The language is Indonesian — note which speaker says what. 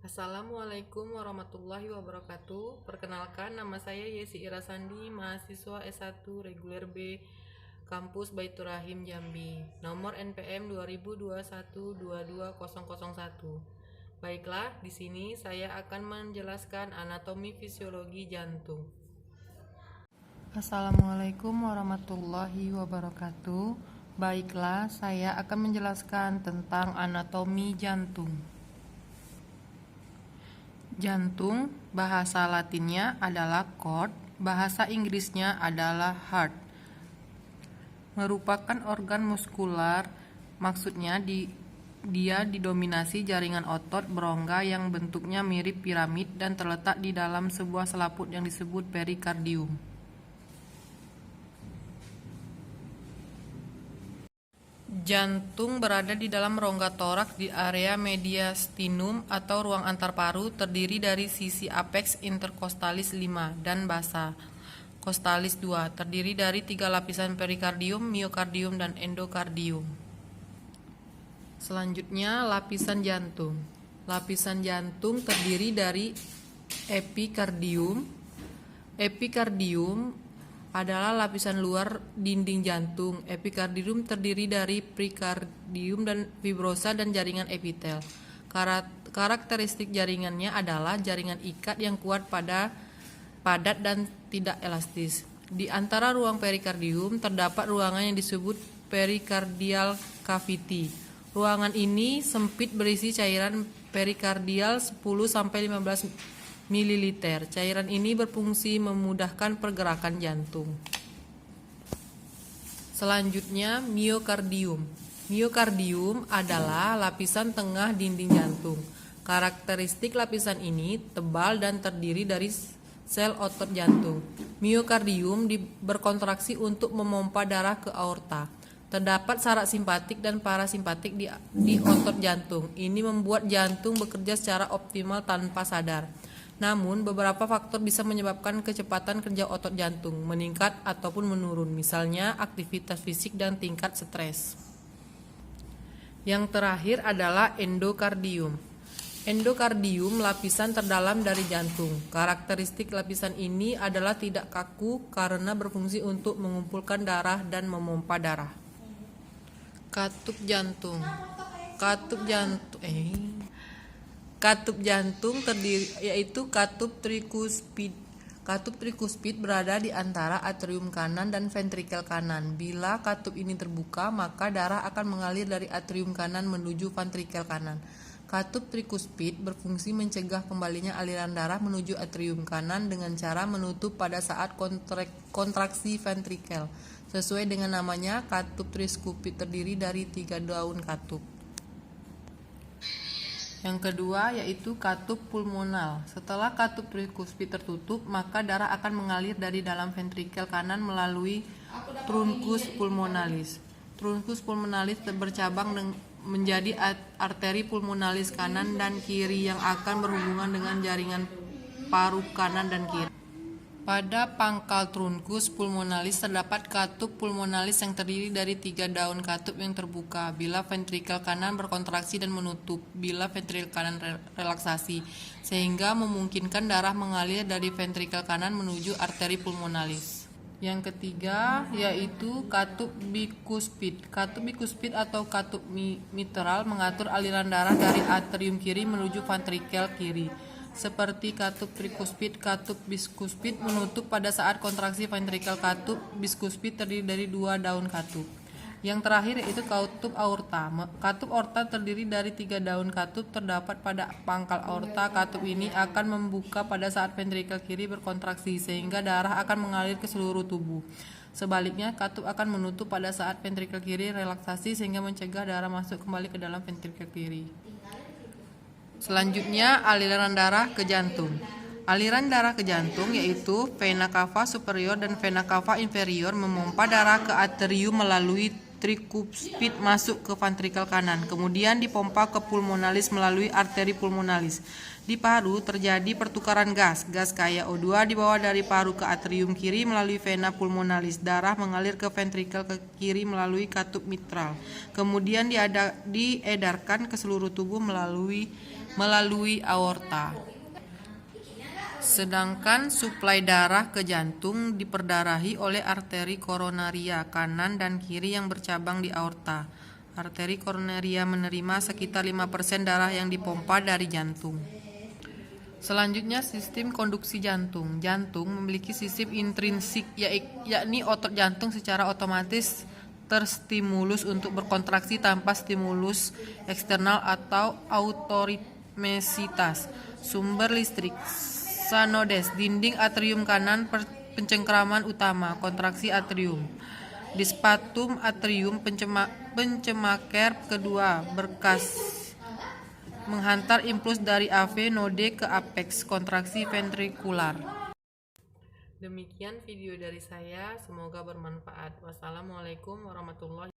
Speaker 1: Assalamualaikum warahmatullahi wabarakatuh. Perkenalkan, nama saya Yesi Irasandi, mahasiswa S1 Reguler B, Kampus Baitur Rahim Jambi. Nomor NPM 2021-22001. Baiklah, di sini saya akan menjelaskan anatomi fisiologi jantung. Assalamualaikum warahmatullahi wabarakatuh. Baiklah, saya akan menjelaskan tentang anatomi jantung. Jantung, bahasa Latinnya adalah cord, bahasa Inggrisnya adalah heart. Merupakan organ muskular, maksudnya dia didominasi jaringan otot berongga yang bentuknya mirip piramid dan terletak di dalam sebuah selaput yang disebut perikardium. Jantung berada di dalam rongga toraks di area mediastinum atau ruang antar paru, terdiri dari sisi apeks intercostalis 5 dan basa costalis 2, terdiri dari 3 lapisan perikardium, miokardium, dan endokardium. Selanjutnya, lapisan jantung. Lapisan jantung terdiri dari epikardium. Epikardium adalah lapisan luar dinding jantung. Epikardium terdiri dari perikardium dan fibrosa dan jaringan epitel. Karakteristik jaringannya adalah jaringan ikat yang kuat, padat dan tidak elastis. Di antara ruang perikardium terdapat ruangan yang disebut pericardial cavity. Ruangan ini sempit, berisi cairan perikardial 10-15 ml. Cairan ini berfungsi memudahkan pergerakan jantung. Selanjutnya, miokardium. Miokardium adalah lapisan tengah dinding jantung. Karakteristik lapisan ini tebal dan terdiri dari sel otot jantung. Miokardium berkontraksi untuk memompa darah ke aorta. Terdapat saraf simpatik dan parasimpatik di otot jantung. Ini membuat jantung bekerja secara optimal tanpa sadar. Namun, beberapa faktor bisa menyebabkan kecepatan kerja otot jantung meningkat ataupun menurun, misalnya aktivitas fisik dan tingkat stres. Yang terakhir adalah endokardium. Endokardium lapisan terdalam dari jantung. Karakteristik lapisan ini adalah tidak kaku karena berfungsi untuk mengumpulkan darah dan memompa darah. Katup jantung. Katup jantung terdiri yaitu katup trikuspid. Katup trikuspid berada di antara atrium kanan dan ventrikel kanan. Bila katup ini terbuka, maka darah akan mengalir dari atrium kanan menuju ventrikel kanan. Katup trikuspid berfungsi mencegah kembalinya aliran darah menuju atrium kanan dengan cara menutup pada saat kontraksi ventrikel. Sesuai dengan namanya, katup trikuspid terdiri dari 3 daun katup. Yang kedua yaitu katup pulmonal. Setelah katup trikuspid tertutup, maka darah akan mengalir dari dalam ventrikel kanan melalui truncus pulmonalis. Truncus pulmonalis bercabang menjadi arteri pulmonalis kanan dan kiri yang akan berhubungan dengan jaringan paru kanan dan kiri. Pada pangkal truncus pulmonalis terdapat katup pulmonalis yang terdiri dari 3 daun katup yang terbuka bila ventrikel kanan berkontraksi dan menutup bila ventrikel kanan relaksasi, sehingga memungkinkan darah mengalir dari ventrikel kanan menuju arteri pulmonalis. Yang ketiga yaitu katup bikuspid. Katup bikuspid atau katup mitral mengatur aliran darah dari atrium kiri menuju ventrikel kiri. Seperti katup trikuspid, katup bikuspid menutup pada saat kontraksi ventrikel. Katup bikuspid terdiri dari 2 daun katup. Yang terakhir yaitu katup aorta. Katup aorta terdiri dari 3 daun katup terdapat pada pangkal aorta. Katup ini akan membuka pada saat ventrikel kiri berkontraksi sehingga darah akan mengalir ke seluruh tubuh. Sebaliknya, katup akan menutup pada saat ventrikel kiri relaksasi sehingga mencegah darah masuk kembali ke dalam ventrikel kiri. Selanjutnya, aliran darah ke jantung. Aliran darah ke jantung yaitu vena cava superior dan vena cava inferior memompa darah ke atrium melalui trikuspid masuk ke ventrikel kanan, kemudian dipompa ke pulmonalis melalui arteri pulmonalis. Di paru terjadi pertukaran gas kaya O2 dibawa dari paru ke atrium kiri melalui vena pulmonalis. Darah mengalir ke ventrikel ke kiri melalui katup mitral, kemudian diedarkan ke seluruh tubuh melalui aorta. Sedangkan suplai darah ke jantung diperdarahi oleh arteri koronaria kanan dan kiri yang bercabang di aorta. Arteri koronaria menerima sekitar 5% darah yang dipompa dari jantung. Selanjutnya, sistem konduksi jantung. Jantung memiliki sistem intrinsik, yakni otot jantung secara otomatis terstimulus untuk berkontraksi tanpa stimulus eksternal atau autoritmesitas. Sumber listrik Sanodes, dinding atrium kanan, pencengkraman utama, kontraksi atrium. Dispatum atrium, pencemaker kedua, berkas menghantar impuls dari AV node ke apex, kontraksi ventrikular. Demikian video dari saya, semoga bermanfaat. Wassalamualaikum warahmatullahi wabarakatuh.